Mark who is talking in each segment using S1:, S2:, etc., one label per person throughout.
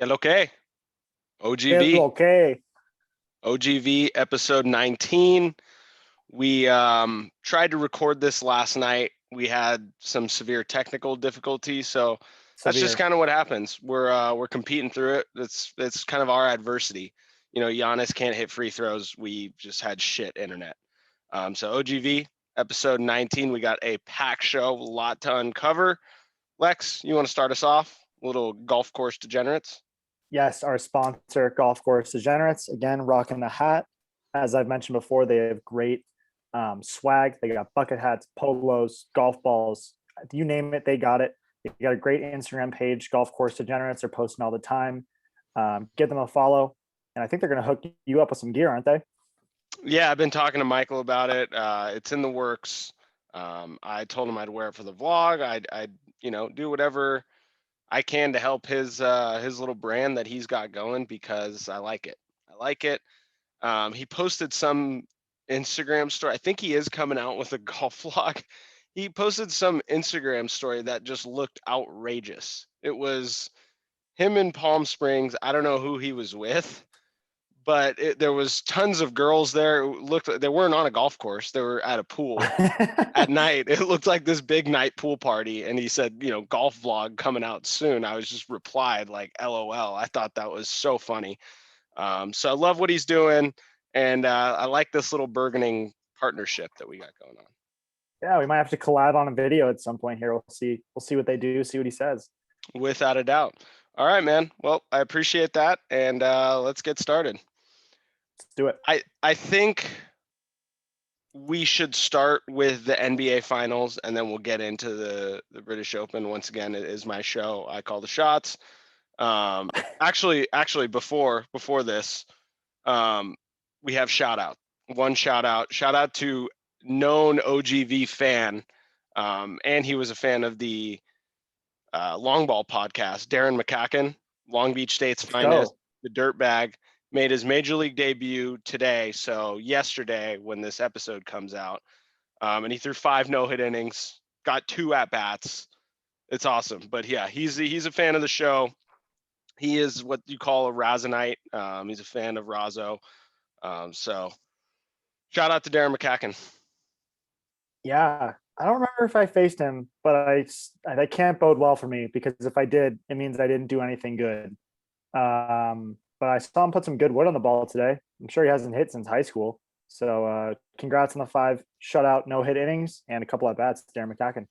S1: Okay.
S2: It's
S1: OGV.
S2: okay.
S1: OGV episode 19. We tried to record this last night. We had some severe technical difficulties, so that's just
S2: Severe.
S1: kind of what happens. We're competing through it. It's kind of our adversity. Giannis can't hit free throws. We just had shit internet. So OGV episode 19. We got a packed show, a lot to uncover. Lex, you want to start us off? A little golf course degenerates.
S2: Yes, our sponsor, Golf Course Degenerates, again, rocking the hat. As I've mentioned before, they have great swag. They got bucket hats, polos, golf balls. You name it, they got it. They got a great Instagram page, Golf Course Degenerates. They're posting all the time. Give them a follow. And I think they're going to hook you up with some gear, aren't they?
S1: Yeah, I've been talking to Michael about it. It's in the works. I told him I'd wear it for the vlog. I'd do whatever I can to help his little brand that he's got going because I like it. I like it. He posted some Instagram story. I think he is coming out with a golf vlog. He posted some Instagram story that just looked outrageous. It was him in Palm Springs. I don't know who he was with, but there was tons of girls there. It looked like they weren't on a golf course. They were at a pool at night. It looked like this big night pool party. And he said, golf vlog coming out soon. I was just replied like, LOL. I thought that was so funny. So I love what he's doing. And I like this little burgeoning partnership that we got going on.
S2: Yeah, we might have to collab on a video at some point here. We'll see. We'll see what they do, see what he says.
S1: Without a doubt. All right, man. Well, I appreciate that. And let's get started.
S2: Let's do it.
S1: I think we should start with the NBA Finals, and then we'll get into the British Open. Once again, it is my show. I call the shots. Actually, before this, we have shout out. One shout out. Shout out to known OGV fan, and he was a fan of the Long Ball podcast. Darren McCacken, Long Beach State's finest, the Dirtbag, made his major league debut today. So yesterday, when this episode comes out, and he threw 5 no-hit innings, got 2 at bats. It's awesome. But yeah, he's a fan of the show. He is what you call a Razanite. He's a fan of Razzo. So shout out to Darren McCacken.
S2: Yeah, I don't remember if I faced him, but that can't bode well for me because if I did, it means I didn't do anything good. But I saw him put some good wood on the ball today. I'm sure he hasn't hit since high school. So congrats on the 5 shutout no hit innings and a couple at bats, Darren McCacken.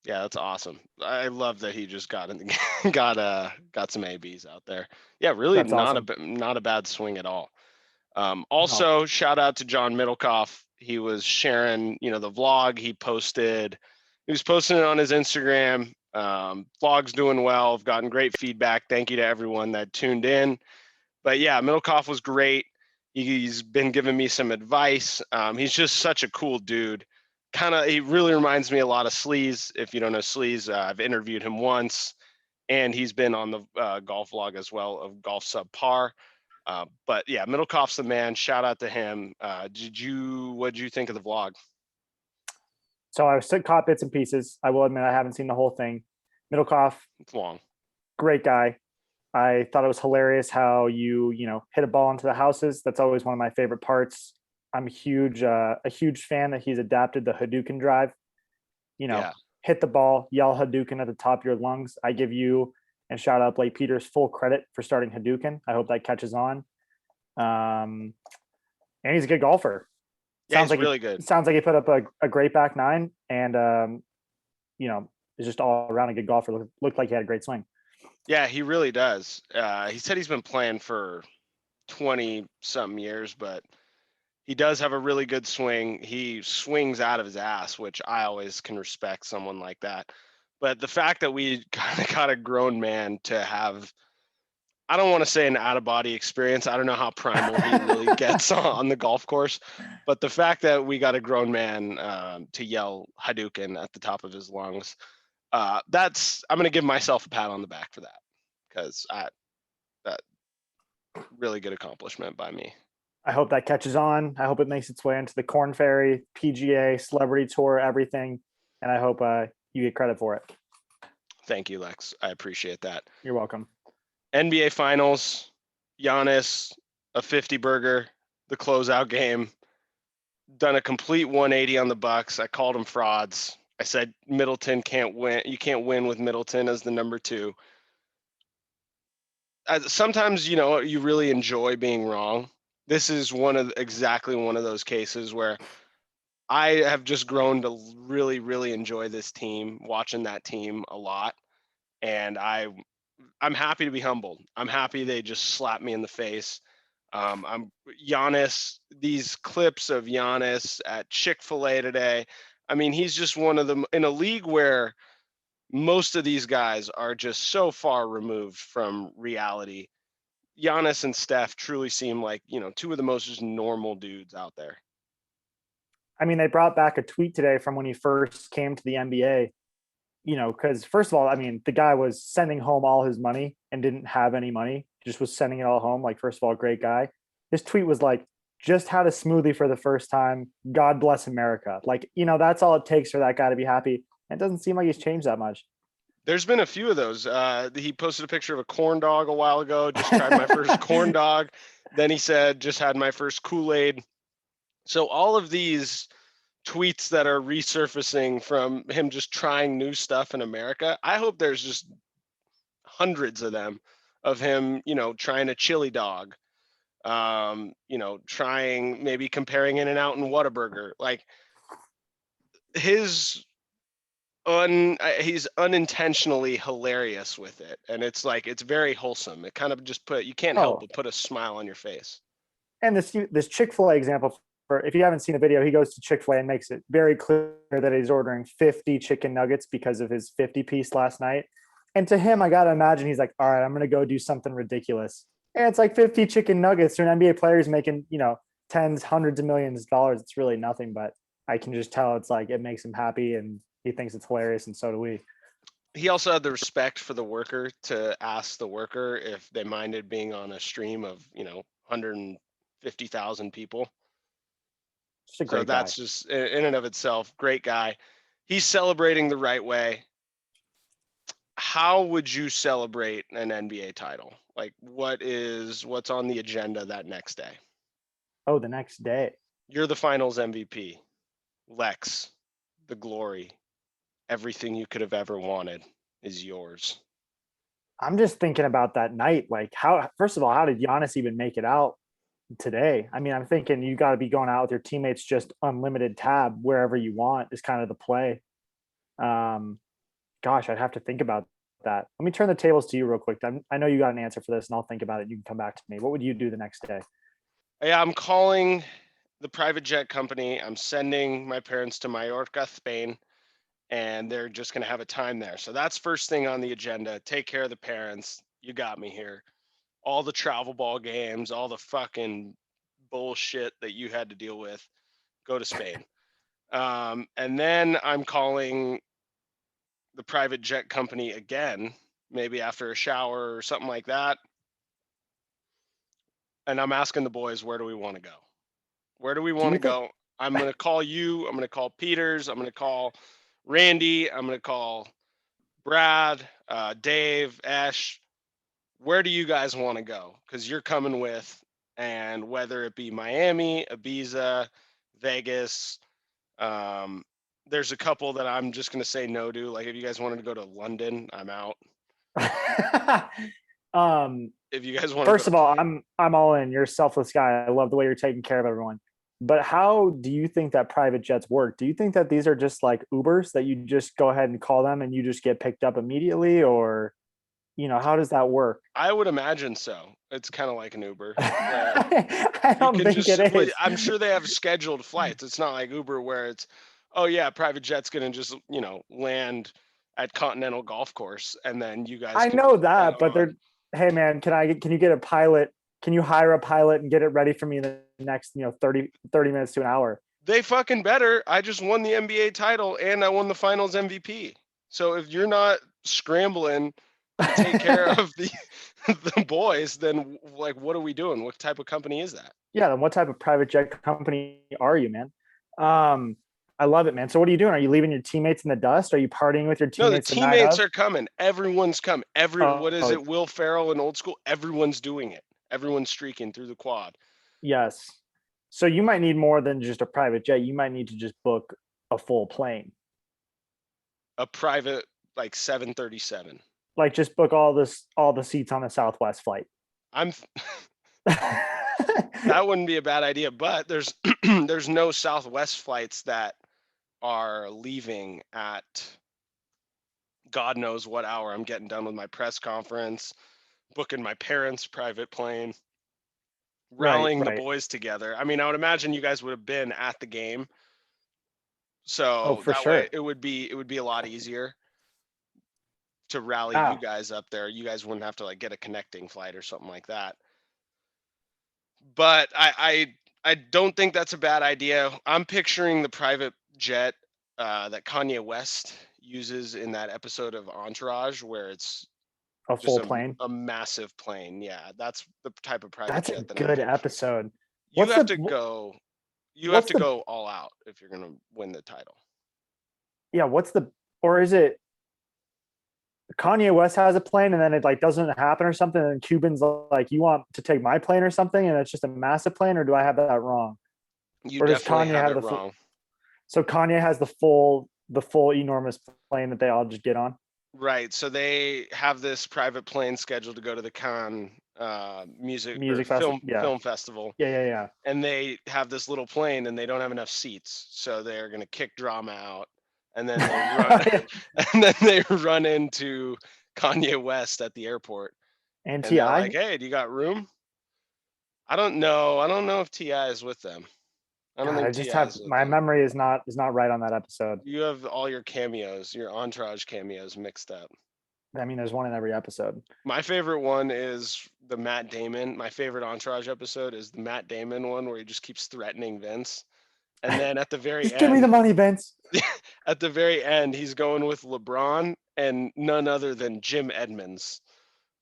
S1: Yeah, that's awesome. I love that he just got in the got some ABs out there. Yeah, really
S2: That's
S1: not
S2: awesome.
S1: not a bad swing at all. Also, shout out to John Middlecoff. He was sharing, the vlog he posted. He was posting it on his Instagram. Vlog's doing well. I've gotten great feedback. Thank you to everyone that tuned in. But yeah, Middlecoff was great. He's been giving me some advice. He's just such a cool dude. He really reminds me a lot of Sleaze. If you don't know Sleaze, I've interviewed him once, and he's been on the golf vlog as well of Golf Subpar. But yeah, Middlecoff's the man. Shout out to him. What did you think of the vlog?
S2: So I was caught bits and pieces. I will admit I haven't seen the whole thing. Middlecoff,
S1: It's long.
S2: great guy. I thought it was hilarious how you hit a ball into the houses. That's always one of my favorite parts. I'm a huge fan that he's adapted the Hadouken drive.
S1: Yeah.
S2: Hit the ball, yell Hadouken at the top of your lungs. I give you and shout out Blake Peters full credit for starting Hadouken. I hope that catches on. And he's a good golfer.
S1: Yeah, sounds like really good.
S2: Sounds like he put up a great back nine and is just all around a good golfer. Looked like he had a great swing.
S1: Yeah, he really does. He said he's been playing for 20-something years, but he does have a really good swing. He swings out of his ass, which I always can respect someone like that. But the fact that we kind of got a grown man to have, I don't want to say an out-of-body experience. I don't know how primal he really gets on the golf course. But the fact that we got a grown man to yell Hadouken at the top of his lungs, I'm going to give myself a pat on the back for that because that really good accomplishment by me.
S2: I hope that catches on. I hope it makes its way into the Korn Ferry, PGA, Celebrity Tour, everything. And I hope you get credit for it.
S1: Thank you, Lex. I appreciate that.
S2: You're welcome.
S1: NBA Finals, Giannis, a 50 burger, the closeout game, done a complete 180 on the Bucks. I called them frauds. I said Middleton can't win. You can't win with Middleton as the number two. Sometimes, you really enjoy being wrong. This is exactly one of those cases where I have just grown to really, really enjoy this team, watching that team a lot. And I'm happy to be humbled. I'm happy they just slapped me in the face. I'm Giannis. These clips of Giannis at Chick-fil-A today. I mean, he's just one of them in a league where most of these guys are just so far removed from reality. Giannis and Steph truly seem like, two of the most just normal dudes out there.
S2: I mean, they brought back a tweet today from when he first came to the NBA, because first of all, I mean, the guy was sending home all his money and didn't have any money, just was sending it all home. Like, first of all, great guy. His tweet was like, just had a smoothie for the first time. God bless America. Like, that's all it takes for that guy to be happy. It doesn't seem like he's changed that much.
S1: There's been a few of those. He posted a picture of a corn dog a while ago. Just tried my first corn dog. Then he said, just had my first Kool-Aid. So all of these tweets that are resurfacing from him just trying new stuff in America, I hope there's just hundreds of them of him, trying a chili dog, trying maybe comparing In-N-Out and Whataburger. Like he's unintentionally hilarious with it, and it's like it's very wholesome. It kind of just you can't help
S2: Oh,
S1: but put a smile on your face.
S2: and this Chick-fil-A example, for if you haven't seen the video, he goes to Chick-fil-A and makes it very clear that he's ordering 50 chicken nuggets because of his 50 piece last night. And to him, I got to imagine he's like, all right, I'm going to go do something ridiculous. And it's like 50 chicken nuggets to an NBA player who's making, tens, hundreds of millions of dollars. It's really nothing, but I can just tell it's like it makes him happy and he thinks it's hilarious. And so do we.
S1: He also had the respect for the worker to ask the worker if they minded being on a stream of 150,000 people.
S2: Just a
S1: So
S2: great guy.
S1: that's just in and of itself great guy. He's celebrating the right way. How would you celebrate an NBA title? Like what's on the agenda that next day?
S2: Oh, the next day.
S1: You're the finals MVP. Lex, the glory, everything you could have ever wanted is yours.
S2: I'm just thinking about that night. Like, first of all, how did Giannis even make it out today? I mean, I'm thinking you got to be going out with your teammates, just unlimited tab wherever you want is kind of the play. Um, Gosh, I'd have to think about that. Let me turn the tables to you real quick. I know you got an answer for this, and I'll think about it. You can come back to me. What would you do the next day?
S1: Yeah, I'm calling the private jet company. I'm sending my parents to Mallorca, Spain, and they're just going to have a time there. So that's first thing on the agenda. Take care of the parents. You got me here. All the travel ball games, all the fucking bullshit that you had to deal with, go to Spain. And then I'm calling the private jet company again, maybe after a shower or something like that. And I'm asking the boys, where do we want to go? Where do we
S2: Do
S1: want
S2: you
S1: to
S2: think?
S1: go? I'm going to call you. I'm going to call Peters. I'm going to call Randy. I'm going to call Brad, Dave, Ash. Where do you guys want to go? Because you're coming with, and whether it be Miami, Ibiza, Vegas, there's a couple that I'm just going to say no to. Like if you guys wanted to go to London, I'm out.
S2: um,
S1: If you guys want to
S2: First
S1: go,
S2: of all, I'm all in. You're a selfless guy. I love the way you're taking care of everyone. But how do you think that private jets work? Do you think that these are just like Ubers that you just go ahead and call them and you just get picked up immediately, or how does that work?
S1: I would imagine so. It's kind of like an Uber where
S2: I
S1: you
S2: don't
S1: can
S2: think
S1: just,
S2: it
S1: well,
S2: is.
S1: I'm sure they have scheduled flights. It's not like Uber where it's, oh yeah, private jet's going to just, land at Continental Golf Course and then you guys
S2: I
S1: can
S2: know
S1: just head
S2: that, but
S1: on.
S2: they're, hey man, can you get a pilot? Can you hire a pilot and get it ready for me in the next 30 minutes to an hour?
S1: They fucking better. I just won the NBA title and I won the finals MVP. So if you're not scrambling to take care of the boys, then like what are we doing? What type of company is that?
S2: Yeah, then what type of private jet company are you, man? I love it, man. So what are you doing? Are you leaving your teammates in the dust? Are you partying with your
S1: No, the
S2: teammates the night
S1: teammates
S2: of?
S1: are coming. Everyone's coming. What is
S2: Oh,
S1: it? Will Ferrell and Old School. Everyone's doing it. Everyone's streaking through the quad.
S2: yes. So you might need more than just a private jet. You might need to just book a full plane.
S1: A private like 737.
S2: Like just book all the seats on the Southwest flight.
S1: I'm that wouldn't be a bad idea, but there's there's no Southwest flights that are leaving at God knows what hour. I'm getting done with my press conference, booking my parents' private plane,
S2: Right,
S1: rallying the
S2: right.
S1: boys together. I mean, I would imagine you guys would have been at the game,
S2: Oh,
S1: so
S2: for
S1: that way
S2: sure.
S1: it would be a lot easier to rally you
S2: Wow.
S1: guys up there. You guys wouldn't have to like get a connecting flight or something like that. But I don't think that's a bad idea. I'm picturing the private jet that Kanye West uses in that episode of Entourage, where it's
S2: A
S1: just
S2: full plane.
S1: a massive plane. Yeah, that's the type of private
S2: That's a
S1: jet that I'm
S2: good
S1: picturing.
S2: episode.
S1: You
S2: What's
S1: have
S2: the
S1: to go. You have
S2: what's
S1: to
S2: the
S1: go all out if you're gonna win the title.
S2: yeah, what's the or is it Kanye West has a plane and then it like doesn't happen or something and Cuban's like you want to take my plane or something and it's just a massive plane or do I have that wrong?
S1: You
S2: Or does
S1: definitely
S2: Kanye
S1: have
S2: have
S1: it
S2: the
S1: wrong.
S2: so Kanye has the full enormous plane that they all just get on?
S1: Right. So they have this private plane scheduled to go to the Cannes music or
S2: Music festival. Yeah.
S1: film festival,
S2: Yeah, yeah, yeah.
S1: and they have this little plane and they don't have enough seats, so they're going to kick drama out, and then they run and then they run into Kanye West at the airport,
S2: And
S1: and they're like,
S2: TI?
S1: hey, do you got room? I don't know if Ti is with them. I don't
S2: God, I
S1: think Ti
S2: just have
S1: is with
S2: my
S1: them.
S2: memory is not right on that episode.
S1: You have all your cameos, your Entourage cameos mixed up.
S2: I mean, there's one in every episode.
S1: My favorite one is the Matt Damon. My favorite Entourage episode is the Matt Damon one where he just keeps threatening Vince. And then at the very
S2: Just give me the
S1: end,
S2: money, Vince.
S1: at the very end, he's going with LeBron and none other than Jim Edmonds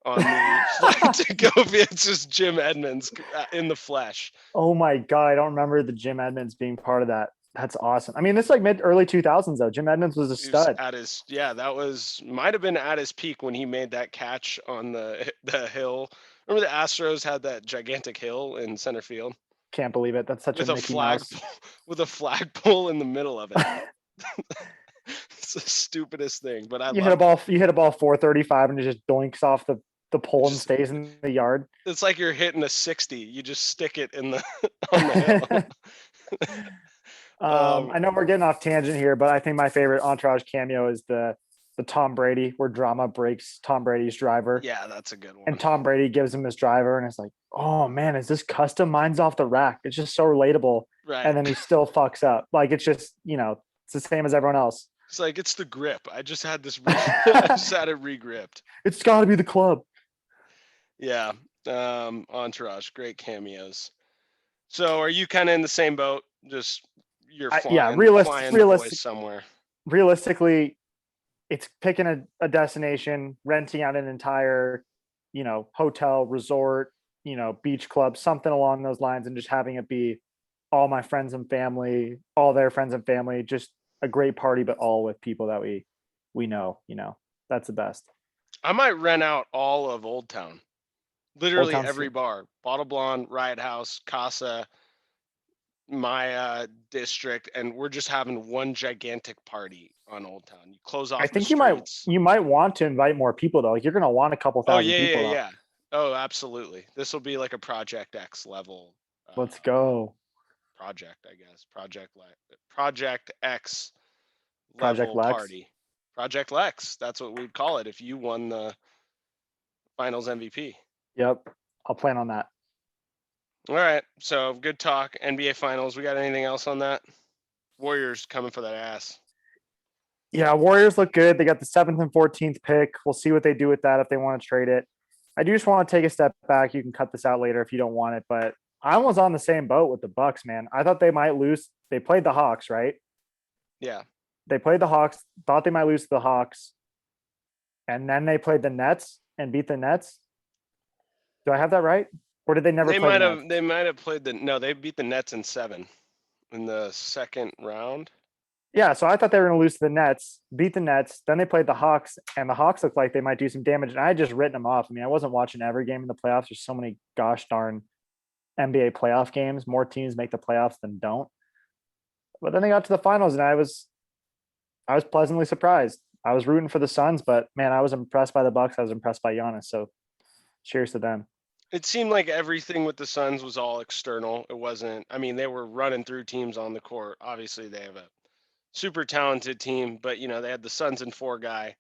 S1: on the flight to go. It's just Jim Edmonds in the flesh.
S2: Oh my god, I don't remember the Jim Edmonds being part of that. That's awesome. I mean, this is like mid early 2000s though. Jim Edmonds was a
S1: He was
S2: stud.
S1: at his that was might have been at his peak when he made that catch on the hill. Remember the Astros had that gigantic hill in center field
S2: Can't believe it. That's such a
S1: with a
S2: Mickey Mouse.
S1: with a flagpole in the middle of it. It's the stupidest thing, but I
S2: You hit a
S1: loved
S2: ball. You hit a ball 435 and it just doinks off the
S1: it.
S2: pole and
S1: Just
S2: stays in the yard.
S1: it's like you're hitting a 60. You just stick it in the on the hill.
S2: I know we're getting off tangent here, but I think my favorite Entourage cameo is the Tom Brady where drama breaks Tom Brady's driver.
S1: Yeah, that's a good one.
S2: And Tom Brady gives him his driver, and it's like, oh man, is this custom? Mine's off the rack. It's just so relatable.
S1: Right.
S2: And then he still fucks up. Like it's just, it's the same as everyone else.
S1: It's like it's the grip. I just had this. I just had it regripped.
S2: It's got to be the club.
S1: Yeah. Entourage, great cameos. So, are you kind of in the same boat? Just you're
S2: Yeah,
S1: flying the boys somewhere.
S2: realistically, it's picking a destination, renting out an entire, hotel, resort, beach club, something along those lines, and just having it be all my friends and family, all their friends and family, just a great party, but all with people that we know. That's the best.
S1: I might rent out all of Old Town.
S2: Old
S1: Literally
S2: Town.
S1: every bar. Bottle Blonde, Riot House, Casa, my district, and we're just having one gigantic party on Old Town. You close
S2: I
S1: off the
S2: think you might
S1: streets.
S2: you might want to invite more people though. Like you're gonna want a couple
S1: Oh
S2: thousand
S1: yeah, yeah,
S2: people though.
S1: yeah. Oh, absolutely. This will be like a Project X level
S2: Let's go.
S1: project, I guess. Project X
S2: Project
S1: level
S2: Lex.
S1: party. Project Lex. That's what we'd call it if you won the Finals MVP.
S2: Yep. I'll plan on that.
S1: All right. So good talk. NBA Finals. We got anything else on that? Warriors coming for that ass.
S2: Yeah, Warriors look good. They got the 7th and 14th pick. We'll see what they do with that if they want to trade it. I do just want to take a step back. You can cut this out later if you don't want it, but I was on the same boat with the Bucks, man. I thought they might lose. They played the Hawks, right?
S1: Yeah.
S2: They played the Hawks, thought they might lose to the Hawks, and then they played the Nets and beat the Nets. Do I have that right? Or did they never
S1: They
S2: play
S1: might
S2: the
S1: have
S2: Nets?
S1: they might have played the no, they beat the Nets in 7 in the second round.
S2: Yeah, so I thought they were going to lose to the Nets, beat the Nets. Then they played the Hawks, and the Hawks looked like they might do some damage. And I had just written them off. I mean, I wasn't watching every game in the playoffs. There's so many gosh darn NBA playoff games. More teams make the playoffs than don't. But then they got to the finals, and I was pleasantly surprised. I was rooting for the Suns, but man, I was impressed by the Bucks. I was impressed by Giannis. So cheers to them.
S1: It seemed like everything with the Suns was all external. It wasn't. I mean, they were running through teams on the court. Obviously, they have a super talented team, but they had the Suns and four guy.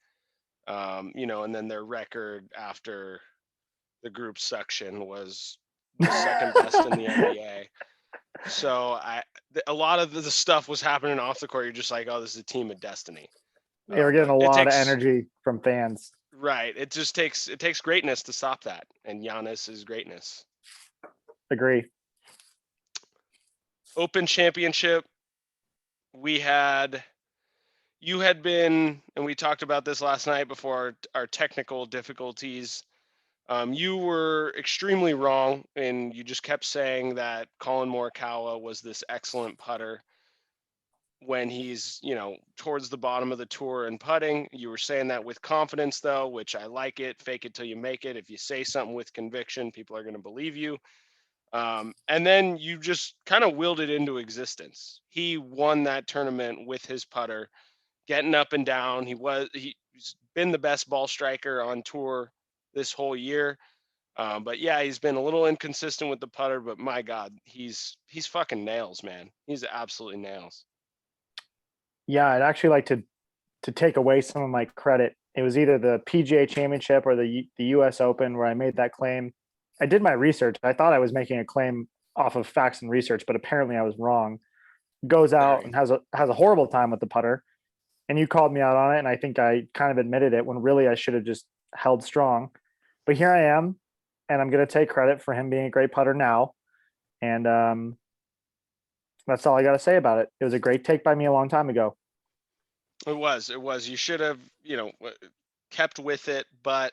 S1: And then their record after the group section was the second best in the NBA. So a lot of the stuff was happening off the court. You're just like, oh, this is a team of destiny.
S2: They were getting
S1: But
S2: a
S1: it
S2: lot of
S1: takes
S2: energy from fans.
S1: right. It takes greatness to stop that, and Giannis is greatness.
S2: Agree.
S1: Open Championship. We had you had been, and we talked about this last night before our technical difficulties. You were extremely wrong, and you just kept saying that Colin Morikawa was this excellent putter when he's, towards the bottom of the tour and putting. You were saying that with confidence, though, which I like it. Fake it till you make it. If you say something with conviction, people are going to believe you. And then you just kind of willed it into existence. He won that tournament with his putter, getting up and down. He's been the best ball striker on tour this whole year. But yeah, he's been a little inconsistent with the putter, but my God, he's fucking nails, man. He's absolutely nails.
S2: Yeah, I'd actually like to take away some of my credit. It was either the PGA Championship or the US Open where I made that claim. I did my research. I thought I was making a claim off of facts and research, but apparently I was wrong. Goes out
S1: Very.
S2: and has a horrible time with the putter, and you called me out on it, and I think I kind of admitted it when really I should have just held strong. But here I am, and I'm going to take credit for him being a great putter now, and that's all I got to say about it. It was a great take by me a long time ago.
S1: It was. It was. You should have, kept with it, but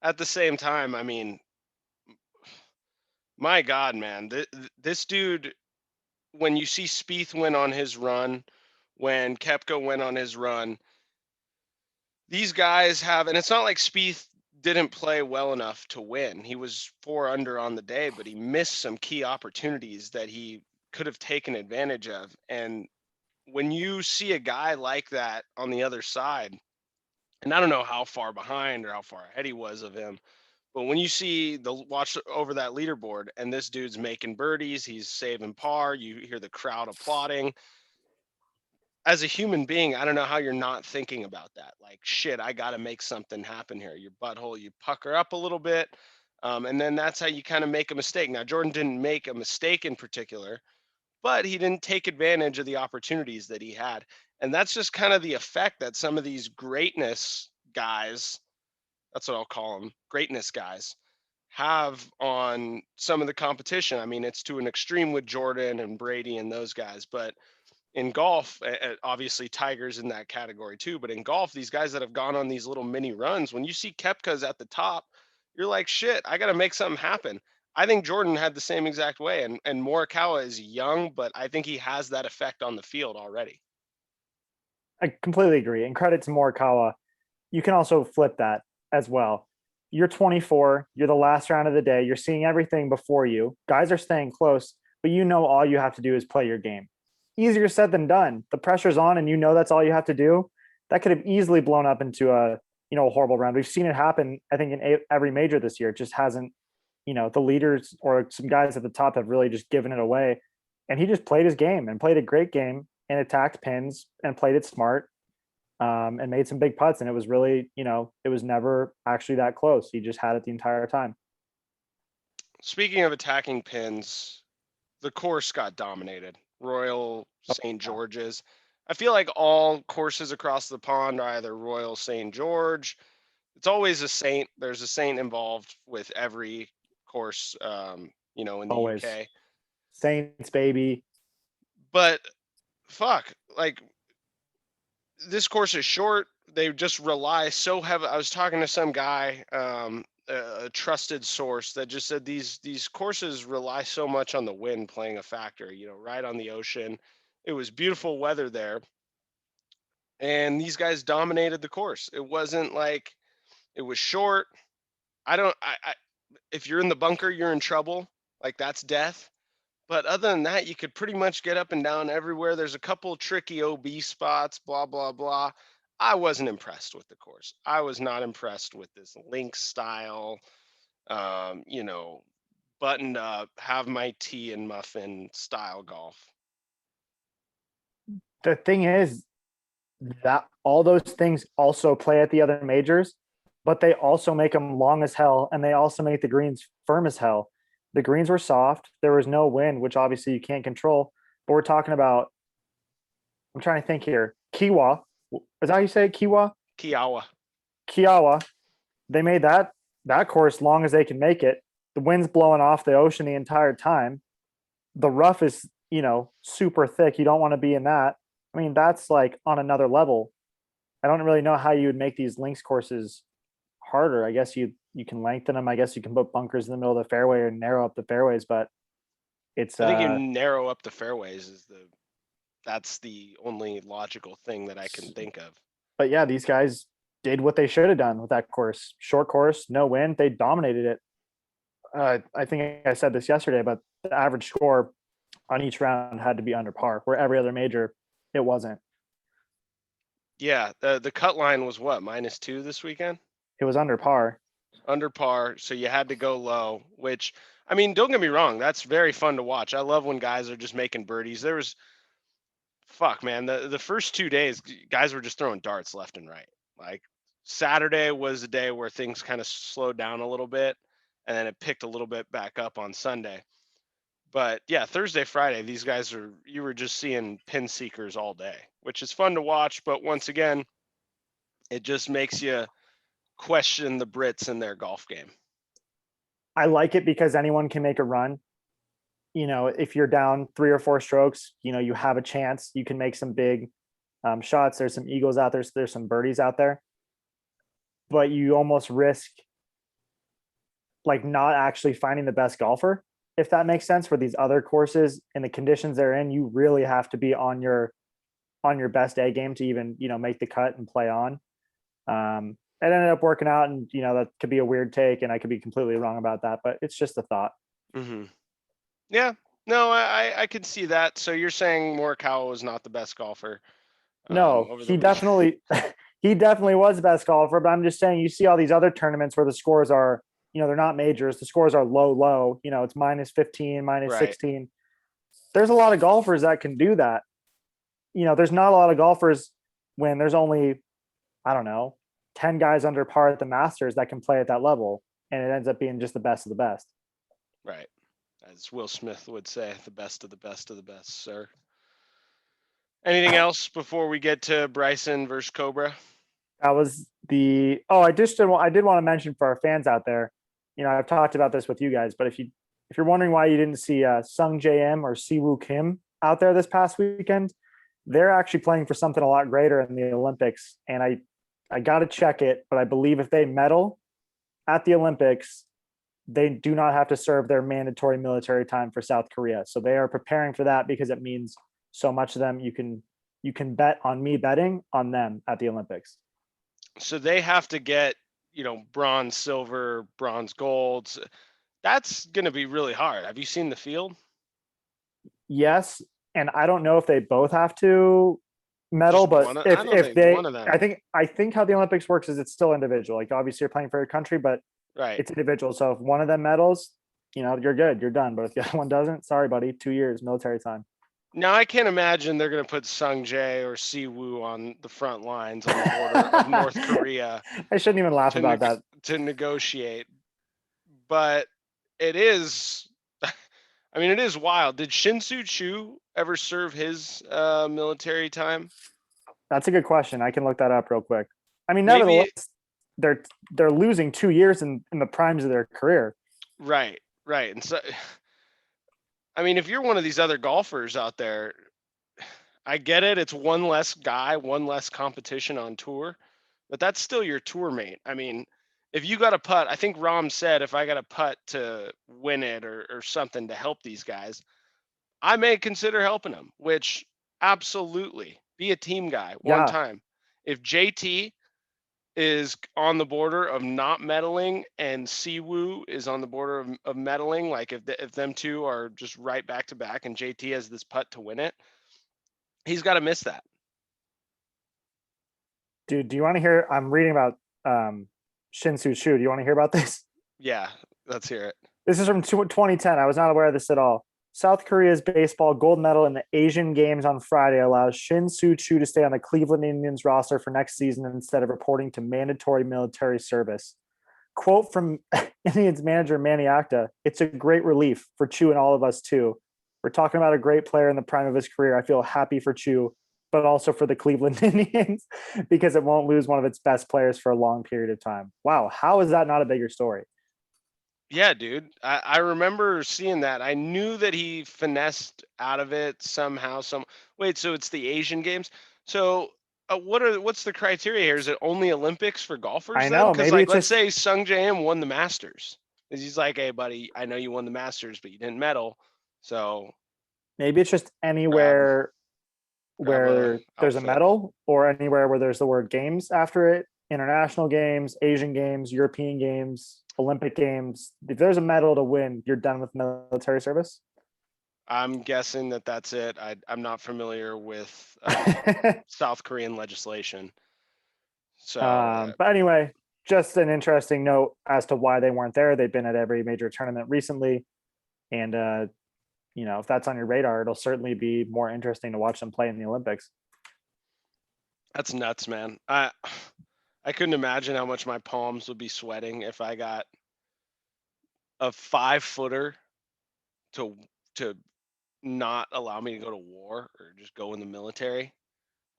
S1: at the same time, I mean, my God, man, this dude. When you see Spieth went on his run, when Kepka went on his run, these guys have, and it's not like Spieth didn't play well enough to win. He was 4 under on the day, but he missed some key opportunities that he could have taken advantage of. And when you see a guy like that on the other side, and I don't know how far behind or how far ahead he was of him, but when you see the watch over that leaderboard and this dude's making birdies, he's saving par, you hear the crowd applauding. As a human being, I don't know how you're not thinking about that. Like, shit, I got to make something happen here. Your butthole, you pucker up a little bit. And then that's how you kind of make a mistake. Now, Jordan didn't make a mistake in particular, but he didn't take advantage of the opportunities that he had. And that's just kind of the effect that some of these greatness guys, that's what I'll call them, greatness guys, have on some of the competition. I mean, it's to an extreme with Jordan and Brady and those guys, but in golf, obviously Tiger's in that category too. But in golf, these guys that have gone on these little mini runs, when you see Kepka's at the top, you're like, shit, I got to make something happen. I think Jordan had the same exact way, and Morikawa is young, but I think he has that effect on the field already.
S2: I completely agree. And credit to Morikawa. You can also flip that as well. You're 24, you're the last round of the day, you're seeing everything before you. Guys are staying close, but you know all you have to do is play your game. Easier said than done. The pressure's on and you know that's all you have to do. That could have easily blown up into a horrible round. We've seen it happen, I think, in every major this year. It just hasn't, the leaders or some guys at the top have really just given it away. And he just played his game and played a great game and attacked pins and played it smart, and made some big putts. And it was really, it was never actually that close. He just had it the entire time.
S1: Speaking of attacking pins, the course got dominated. Royal St. George's. I feel like all courses across the pond are either Royal St. George. It's always a saint. There's a saint involved with every course, in the
S2: Always.
S1: UK.
S2: Saints, baby.
S1: But fuck, like this course is short. They just rely so heavy. I was talking to some guy, a trusted source that just said these courses rely so much on the wind playing a factor. Right on the ocean. It was beautiful weather there, and these guys dominated the course. It wasn't like it was short. I don't. I if you're in the bunker, you're in trouble. Like that's death. But other than that, you could pretty much get up and down everywhere. There's a couple tricky OB spots, blah, blah, blah. I wasn't impressed with the course. I was not impressed with this links style, you know, buttoned up, have my tea and muffin style golf.
S2: The thing is that all those things also play at the other majors, but they also make them long as hell, and they also make the greens firm as hell. The greens were soft. There was no wind, which obviously you can't control. But we're talking about. I'm trying to think here. Kiwa, is that how you say it? Kiwa?
S1: Kiawa.
S2: Kiawa. They made that course long as they can make it. The wind's blowing off the ocean the entire time. The rough is, super thick. You don't want to be in that. I mean, that's like on another level. I don't really know how you would make these links courses harder. I guess you can lengthen them. I guess you can put bunkers in the middle of the fairway or narrow up the fairways, but it's
S1: I think you narrow up the fairways that's the only logical thing that I can think of.
S2: but yeah, these guys did what they should have done with that course. Short course, no wind, they dominated it. I think I said this yesterday, but the average score on each round had to be under par. Where every other major, it wasn't.
S1: Yeah, the cut line was what, -2 this weekend?
S2: It was under par.
S1: Under par, so you had to go low, which I mean, don't get me wrong, that's very fun to watch. I love when guys are just making birdies. There was fuck, man, the first 2 days guys were just throwing darts left and right. Like Saturday was a day where things kind of slowed down a little bit, and then it picked a little bit back up on Sunday. But yeah, Thursday, Friday, these guys you were just seeing pin seekers all day, which is fun to watch, but once again, it just makes you question the Brits and their golf game.
S2: I like it because anyone can make a run. If you're down 3 or 4 strokes, you have a chance. You can make some big shots. There's some eagles out there. So there's some birdies out there, but you almost risk like not actually finding the best golfer, if that makes sense. For these other courses and the conditions they're in, you really have to be on your best A game to even make the cut and play on. It ended up working out, and that could be a weird take, and I could be completely wrong about that, but it's just a thought.
S1: Mm-hmm. Yeah, no, I could see that. So you're saying Morikawa was not the best golfer
S2: No,
S1: over the
S2: he
S1: week?
S2: definitely he definitely was the best golfer, but I'm just saying you see all these other tournaments where the scores are, they're not majors, the scores are low, it's -15,
S1: Right.
S2: -16. There's a lot of golfers that can do that. There's not a lot of golfers when there's only, I don't know, 10 guys under par at the Masters that can play at that level, and it ends up being just the best of the best.
S1: Right. As Will Smith would say, the best of the best of the best, sir. Anything else before we get to Bryson versus Cobra?
S2: That was I did want to mention for our fans out there, I've talked about this with you guys, but if you're wondering why you didn't see Sung JM or Siwoo Kim out there this past weekend, they're actually playing for something a lot greater in the Olympics. And I got to check it, but I believe if they medal at the Olympics, they do not have to serve their mandatory military time for South Korea. So they are preparing for that because it means so much to them. You can bet on me betting on them at the Olympics.
S1: So they have to get, bronze, silver, bronze, golds. That's going to be really hard. Have you seen the field?
S2: Yes, and I don't know if they both have to medal,
S1: Just
S2: but
S1: one. I don't
S2: if
S1: think
S2: they,
S1: one of them.
S2: I think how the Olympics works is it's still individual. Like obviously you're playing for your country, but
S1: Right.
S2: it's individual. So if one of them medals, you're good, you're done. But if the other one doesn't, sorry, buddy, 2 years military time.
S1: Now I can't imagine they're going to put Sung Jae or Siwoo on the front lines on the border of North Korea
S2: I shouldn't even laugh about that.
S1: to negotiate. But it is, I mean, it is wild. Did Shin-Soo Choo ever serve his military time?
S2: That's a good question. I can look that up real quick. I mean,
S1: Maybe.
S2: nevertheless, they're losing 2 years in the primes of their career.
S1: Right. And so, I mean, if you're one of these other golfers out there, I get it. It's one less guy, one less competition on tour, but that's still your tour mate. I mean, if you got a putt, I think Rom said if I got a putt to win it or something to help these guys, I may consider helping them, which absolutely be a team guy one
S2: Yeah,
S1: time. If JT is on the border of not meddling and Siwoo is on the border of meddling, like if them two are just right back to back and JT has this putt to win it, he's got to miss that.
S2: Dude, do you want to hear? I'm reading about Shin-Soo Choo. Do you want to hear about this?
S1: Yeah, let's hear it.
S2: This is from 2010. I was not aware of this at all. South Korea's baseball gold medal in the Asian Games on Friday allows Shin-Soo Choo to stay on the Cleveland Indians roster for next season instead of reporting to mandatory military service. Quote from Indians manager Manny Acta, "It's a great relief for Choo and all of us too. We're talking about a great player in the prime of his career. I feel happy for Choo, but also for the Cleveland Indians because it won't lose one of its best players for a long period of time." Wow, how is that not a bigger story?
S1: Yeah, dude. I remember seeing that. I knew that he finessed out of it somehow. Wait, so it's the Asian Games. So what's the criteria here? Is it only Olympics for golfers
S2: I
S1: then?
S2: know,
S1: Because
S2: maybe
S1: like
S2: it's
S1: let's
S2: just
S1: say Sung Jae won the Masters. He's like, hey buddy, I know you won the Masters, but you didn't medal. So grab
S2: anywhere
S1: grab a
S2: where there's a
S1: outfit.
S2: medal or anywhere where there's the word games after it. International games, Asian games, European games, Olympic games. If there's a medal to win, you're done with military service.
S1: I'm guessing that that's it. I'm not familiar with South Korean legislation. So
S2: But anyway, just an interesting note as to why they weren't there. They've been at every major tournament recently. And, if that's on your radar, it'll certainly be more interesting to watch them play in the Olympics.
S1: that's nuts, man. I couldn't imagine how much my palms would be sweating if I got a 5-footer to not allow me to go to war or just go in the military.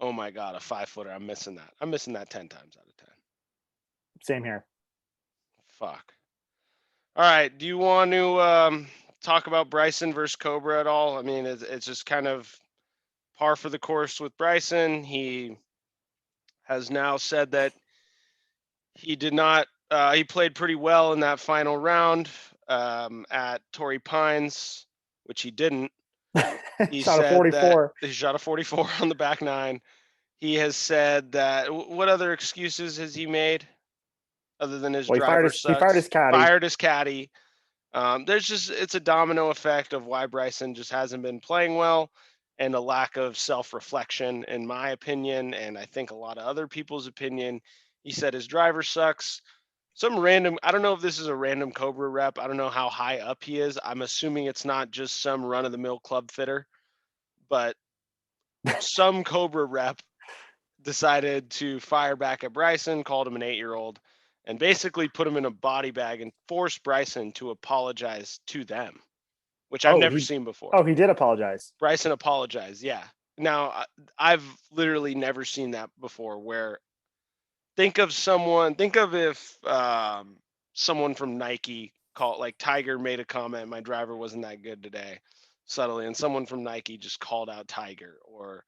S1: Oh my god, a 5-footer. I'm missing that. I'm missing that 10 times out of 10.
S2: Same here.
S1: Fuck. All right. Do you want to talk about Bryson versus Cobra at all? I mean, it's just kind of par for the course with Bryson. He has now said that he did not. He played pretty well in that final round at Torrey Pines, which he didn't. He
S2: Shot a
S1: said that
S2: 44.
S1: he shot a 44 on the back nine. He has said that. What other excuses has he made other than his
S2: Well,
S1: driver
S2: he fired his
S1: sucks?
S2: caddy.
S1: Fired his caddy. It's a domino effect of why Bryson just hasn't been playing well and a lack of self-reflection, in my opinion, and I think a lot of other people's opinion. He said his driver sucks. Some random, I don't know if this is a random Cobra rep. I don't know how high up he is. I'm assuming it's not just some run-of-the-mill club fitter, but some Cobra rep decided to fire back at Bryson, called him an 8-year-old, and basically put him in a body bag and forced Bryson to apologize to them, which I've never seen before.
S2: He did apologize.
S1: Bryson apologized. Yeah. Now, I've literally never seen that before where think of if someone from Nike called, like Tiger made a comment, my driver wasn't that good today, subtly, and someone from Nike just called out Tiger, or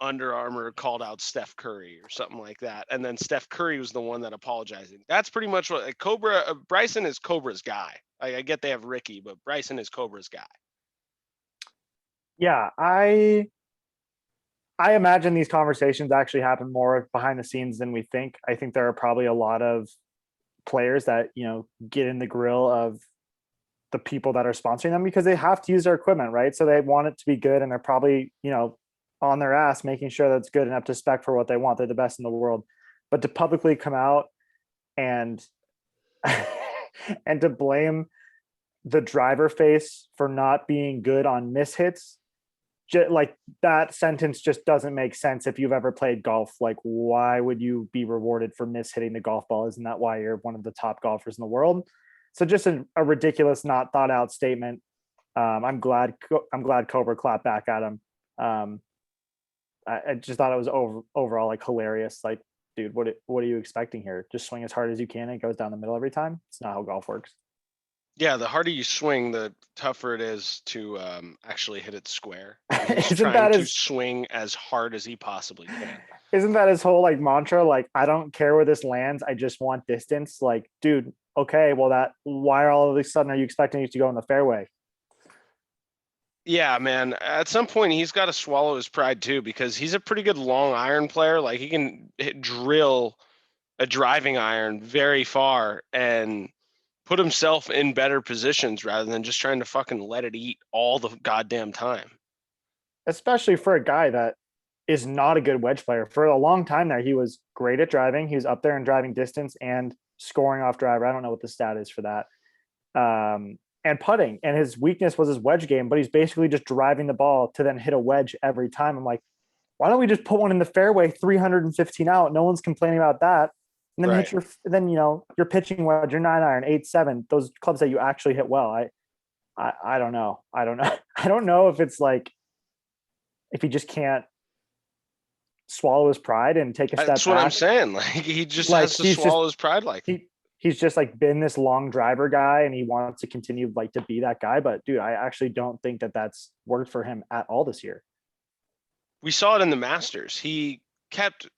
S1: Under Armour called out Steph Curry or something like that, and then Steph Curry was the one that apologizing. That's pretty much what Bryson is Cobra's guy. I get they have Ricky, but Bryson is Cobra's guy.
S2: Yeah, I imagine these conversations actually happen more behind the scenes than we think. I think there are probably a lot of players that, get in the grill of the people that are sponsoring them because they have to use their equipment, right? So they want it to be good and they're probably, on their ass making sure that it's good and up to spec for what they want. They're the best in the world. But to publicly come out and and to blame the driver face for not being good on mishits, like that sentence just doesn't make sense. If you've ever played golf, like why would you be rewarded for mishitting the golf ball? Isn't that why you're one of the top golfers in the world? So just a ridiculous, not thought out statement. I'm glad Cobra clapped back at him. I just thought it was overall like hilarious. Like, dude, what are you expecting here? Just swing as hard as you can and it goes down the middle every time. It's not how golf works.
S1: Yeah, the harder you swing, the tougher it is to actually hit it square. He's
S2: Isn't
S1: trying
S2: that
S1: to
S2: his
S1: swing as hard as he possibly can.
S2: isn't that his whole like mantra? Like, I don't care where this lands, I just want distance. Like, dude, okay, well why all of a sudden are you expecting it to go in the fairway?
S1: Yeah, man. At some point, he's got to swallow his pride too, because he's a pretty good long iron player. Like he can drill a driving iron very far and put himself in better positions rather than just trying to fucking let it eat all the goddamn time.
S2: Especially for a guy that is not a good wedge player. For a long time there, he was great at driving. He was up there in driving distance and scoring off driver. I don't know what the stat is for that. And putting. And his weakness was his wedge game, but he's basically just driving the ball to then hit a wedge every time. I'm like, why don't we just put one in the fairway 315 out? No one's complaining about that. And then
S1: Right.
S2: hit your pitching wedge, your 9 iron, 8-7, those clubs that you actually hit well. I don't know. I don't know. I don't know if it's like if he just can't swallow his pride and take a
S1: That's
S2: step
S1: what I'm
S2: back.
S1: saying. Like he just
S2: Like
S1: has to
S2: he's just
S1: swallow his pride like
S2: he's just like been this long driver guy and he wants to continue like to be that guy. But dude, I actually don't think that that's worked for him at all this year.
S1: we saw it in the Masters. He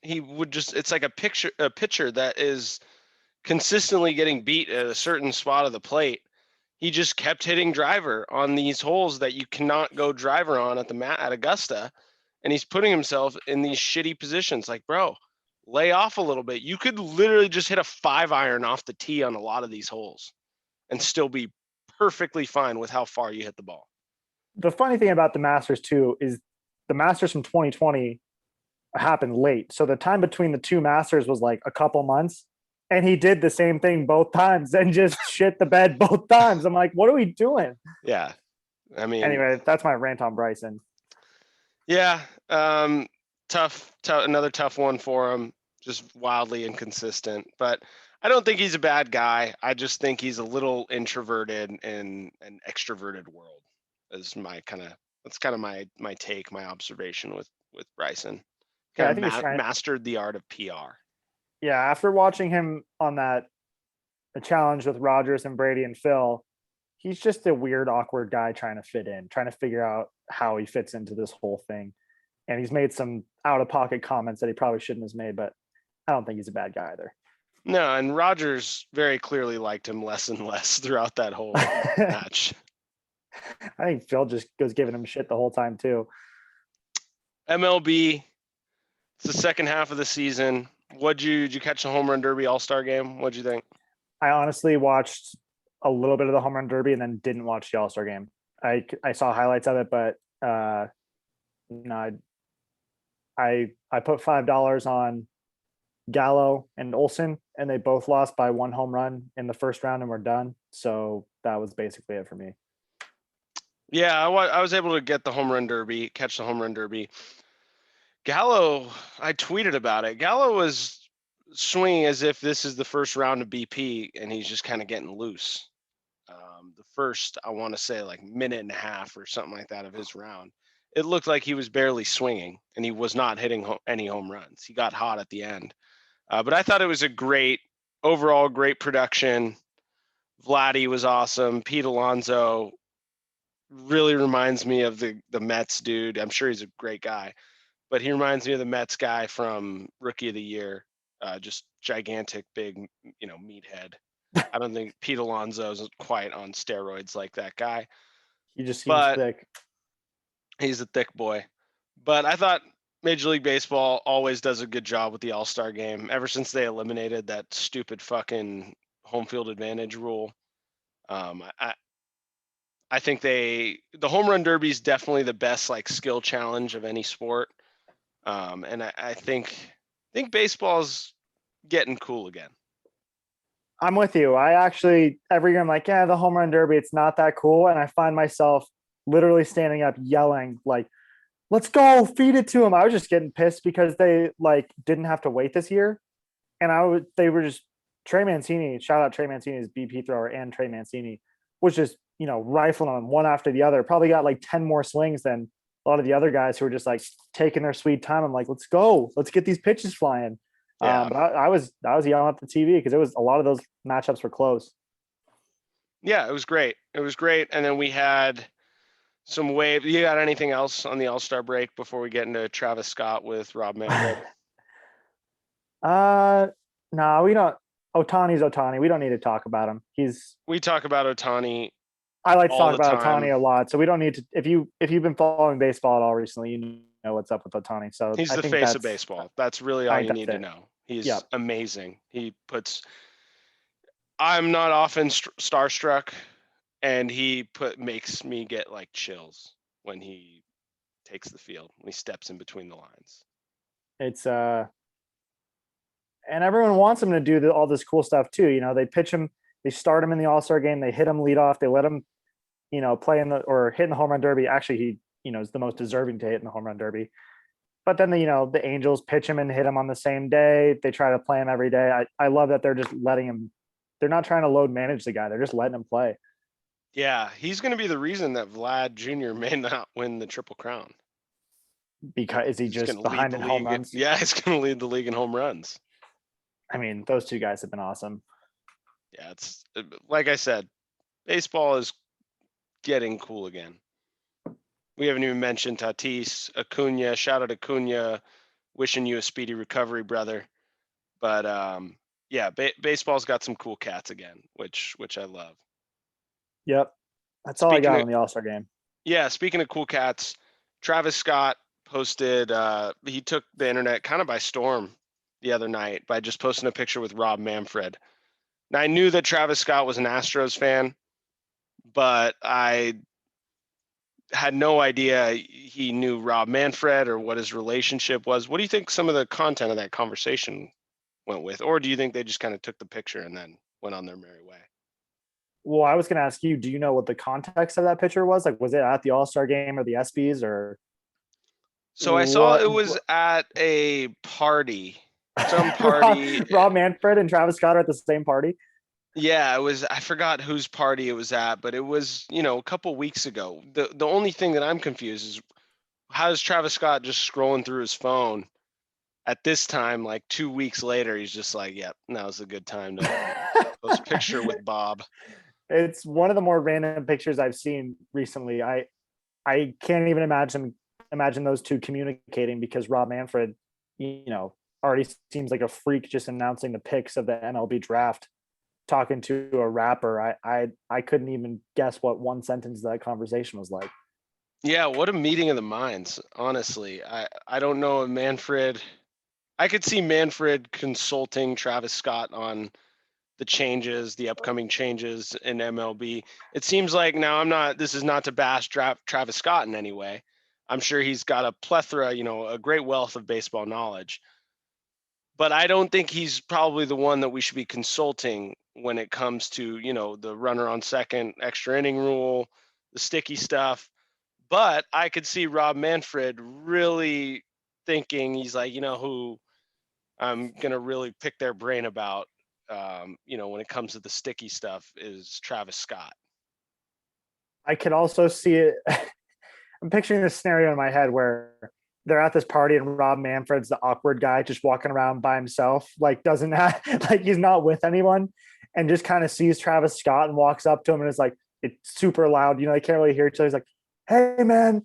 S1: would just it's like a pitcher that is consistently getting beat at a certain spot of the plate. He just kept hitting driver on these holes that you cannot go driver on at the mat at Augusta, and he's putting himself in these shitty positions. Like, bro, lay off a little bit. You could literally just hit a 5 iron off the tee on a lot of these holes and still be perfectly fine with how far you hit the ball.
S2: The funny thing about the Masters too is the Masters from 2020 happened late. So the time between the two Masters was like a couple months. And he did the same thing both times and just shit the bed both times. I'm like, what are we doing?
S1: Yeah. I mean,
S2: Anyway, that's my rant on Bryson.
S1: yeah. Tough, another tough one for him. Just wildly inconsistent. But I don't think he's a bad guy. I just think he's a little introverted in an extroverted world. Is that's kind of my take, my observation with Bryson.
S2: Yeah,
S1: Kind
S2: I
S1: of
S2: think he's trying.
S1: mastered the art of PR.
S2: Yeah, after watching him on that challenge with Rogers and Brady and Phil, he's just a weird, awkward guy trying to fit in, trying to figure out how he fits into this whole thing. And he's made some out of pocket comments that he probably shouldn't have made, but I don't think he's a bad guy either.
S1: No, and Rogers very clearly liked him less and less throughout that whole
S2: I
S1: match.
S2: think Phil just goes giving him shit the whole time too.
S1: MLB, it's the second half of the season. Did you catch the home run derby all-star game? What'd you think?
S2: I honestly watched a little bit of the home run derby and then didn't watch the All-Star game. I saw highlights of it, but no, I put $5 on Gallo and Olsen, and they both lost by one home run in the first round, and we're done. So that was basically it for me.
S1: Yeah, I was able to get the home run derby, catch the home run derby. Gallo, I tweeted about it. Gallo was swinging as if this is the first round of BP, and he's just kind of getting loose. The first, I want to say, like minute and a half or something like that of his round, it looked like he was barely swinging, and he was not hitting any home runs. He got hot at the end, but I thought it was a overall great production. Vladdy was awesome. Pete Alonso really reminds me of the Mets dude. I'm sure he's a great guy, but he reminds me of the Mets guy from Rookie of the Year. Just gigantic, big, meathead. I don't think Pete Alonso is quite on steroids like that guy,
S2: He just seems
S1: but
S2: thick.
S1: he's a thick boy. But I thought Major League Baseball always does a good job with the All-Star game ever since they eliminated that stupid fucking home field advantage rule. I think the home run derby is definitely the best like skill challenge of any sport. And I think baseball's getting cool again.
S2: I'm with you. I actually every year I'm like, yeah, the home run derby, it's not that cool, and I find myself literally standing up yelling like, let's go, feed it to him. I was just getting pissed because they like didn't have to wait this year. And they were just Trey Mancini, shout out Trey Mancini's BP thrower and Trey Mancini was just, rifling them one after the other. Probably got like 10 more swings than a lot of the other guys who were just like taking their sweet time. I'm like, let's go, let's get these pitches flying.
S1: Yeah.
S2: But I was yelling at the TV because it was a lot of those matchups were close.
S1: Yeah, it was great. It was great. And then we had some wave. You got anything else on the All-Star break before we get into Travis Scott with Rob Manfred?
S2: No, we don't. Otani's Otani. We don't need to talk about him.
S1: We talk about Otani
S2: I like to
S1: all
S2: talk
S1: the
S2: about
S1: time.
S2: Otani a lot, so we don't need to. If you've been following baseball at all recently, you know what's up with Otani. So
S1: He's
S2: I
S1: the
S2: think
S1: face of
S2: that's
S1: baseball. That's really
S2: I
S1: all
S2: think
S1: you
S2: that's
S1: need to
S2: it.
S1: know. He's
S2: Yep.
S1: amazing. I'm not often starstruck, and makes me get like chills when he takes the field, when he steps in between the lines.
S2: It's and everyone wants him to do all this cool stuff too. You know, they pitch him, they start him in the All-Star game, they hit him lead off, they let him, play or hit in the home run derby. Actually, he, is the most deserving to hit in the home run derby. But then the Angels pitch him and hit him on the same day. They try to play him every day. I love that they're just letting him. They're not trying to load manage the guy. They're just letting him play.
S1: Yeah, he's going to be the reason that Vlad Jr. may not win the Triple Crown.
S2: Because is he
S1: He's going
S2: just
S1: to lead
S2: behind
S1: the
S2: in home
S1: league.
S2: runs?
S1: Yeah, he's going to lead the league in home runs.
S2: I mean, those two guys have been awesome.
S1: Yeah, it's like I said, baseball is getting cool again. We haven't even mentioned Tatis, Acuna. Shout out Acuna, wishing you a speedy recovery, brother. But yeah, baseball's got some cool cats again, which I love.
S2: Yep, that's all I
S1: Speaking
S2: got
S1: of
S2: on the All-Star game.
S1: Yeah, speaking of cool cats, Travis Scott posted. He took the internet kind of by storm the other night by just posting a picture with Rob Manfred. Now I knew that Travis Scott was an Astros fan, but I had no idea he knew Rob Manfred or what his relationship was. What do you think some of the content of that conversation went with? Or do you think they just kind of took the picture and then went on their merry way?
S2: Well, I was going to ask you, do you know what the context of that picture was? Like, was it at the All-Star game or the ESPYs or
S1: So I saw
S2: what?
S1: it was at a party, some
S2: Rob,
S1: party.
S2: Rob Manfred and Travis Scott are at the same party.
S1: Yeah, it was. I forgot whose party it was at, but it was, a couple weeks ago. The only thing that I'm confused is how is Travis Scott just scrolling through his phone at this time, like 2 weeks later, he's just like, "Yep, now's a good time to post a picture with Bob."
S2: It's one of the more random pictures I've seen recently. I can't even imagine those two communicating because Rob Manfred, already seems like a freak just announcing the picks of the MLB draft, talking to a rapper. I couldn't even guess what one sentence of that conversation was like.
S1: Yeah, what a meeting of the minds. Honestly, I don't know if Manfred. I could see Manfred consulting Travis Scott on the upcoming changes in MLB. It seems like now this is not to bash Travis Scott in any way. I'm sure he's got a plethora, a great wealth of baseball knowledge. But I don't think he's probably the one that we should be consulting when it comes to, the runner on second, extra inning rule, the sticky stuff. But I could see Rob Manfred really thinking he's like, who I'm going to really pick their brain about, when it comes to the sticky stuff is Travis Scott.
S2: I could also see it. I'm picturing this scenario in my head where they're at this party and Rob Manfred's the awkward guy just walking around by himself, like doesn't have, like he's not with anyone, and just kind of sees Travis Scott and walks up to him and is like, it's super loud, they can't really hear each other. He's like, "Hey man,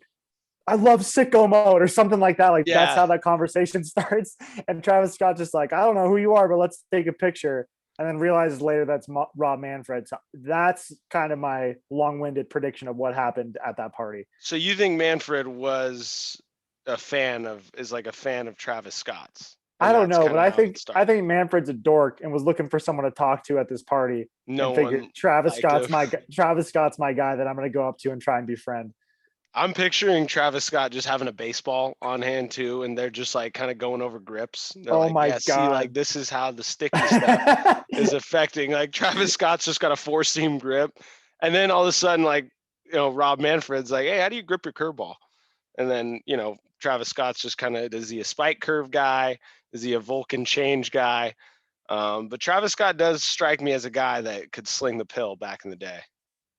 S2: I love sicko mode," or something like that. Like that's
S1: Yeah.
S2: how that conversation starts. And Travis Scott just like, "I don't know who you are, but let's take a picture." And then realizes later that's Rob Manfred. So that's kind of my long-winded prediction of what happened at that party.
S1: So you think Manfred was a fan of Travis Scott's,
S2: I
S1: and
S2: don't
S1: that's
S2: know,
S1: kind
S2: but
S1: of
S2: I
S1: how it
S2: think I
S1: started.
S2: think Manfred's a dork and was looking for someone to talk to at this party
S1: No
S2: and figured
S1: one liked him.
S2: Travis Scott's my guy that I'm going to go up to and try and befriend.
S1: I'm picturing Travis Scott just having a baseball on hand too, and they're just like kind of going over grips. They're
S2: Oh
S1: like,
S2: my
S1: "Yeah, see, like
S2: god.
S1: this is how the sticky stuff is affecting." Like Travis Scott's just got a four-seam grip, and then all of a sudden, like Rob Manfred's like, "Hey, how do you grip your curveball?" And then Travis Scott's just kind of, is he a spike curve guy? Is he a Vulcan change guy? But Travis Scott does strike me as a guy that could sling the pill back in the day.